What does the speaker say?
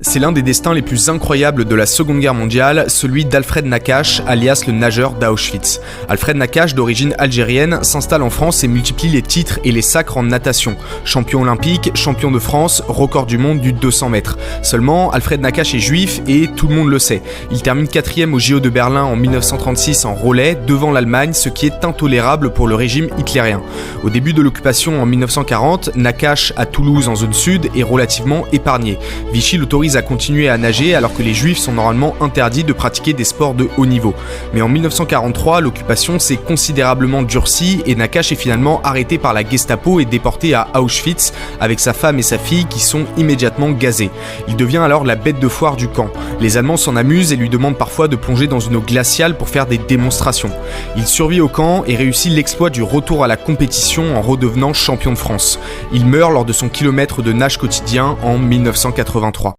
C'est l'un des destins les plus incroyables de la Seconde Guerre mondiale, celui d'Alfred Nakache, alias le nageur d'Auschwitz. Alfred Nakache, d'origine algérienne, s'installe en France et multiplie les titres et les sacres en natation. Champion olympique, champion de France, record du monde du 200 mètres. Seulement, Alfred Nakache est juif et tout le monde le sait. Il termine 4e au JO de Berlin en 1936 en relais, devant l'Allemagne, ce qui est intolérable pour le régime hitlérien. Au début de l'occupation en 1940, Nakache, à Toulouse en zone sud, est relativement épargné. Vichy l'autorise à continuer à nager alors que les juifs sont normalement interdits de pratiquer des sports de haut niveau. Mais en 1943, l'occupation s'est considérablement durcie et Nakache est finalement arrêté par la Gestapo et déporté à Auschwitz avec sa femme et sa fille qui sont immédiatement gazés. Il devient alors la bête de foire du camp. Les Allemands s'en amusent et lui demandent parfois de plonger dans une eau glaciale pour faire des démonstrations. Il survit au camp et réussit l'exploit du retour à la compétition en redevenant champion de France. Il meurt lors de son kilomètre de nage quotidien en 1983.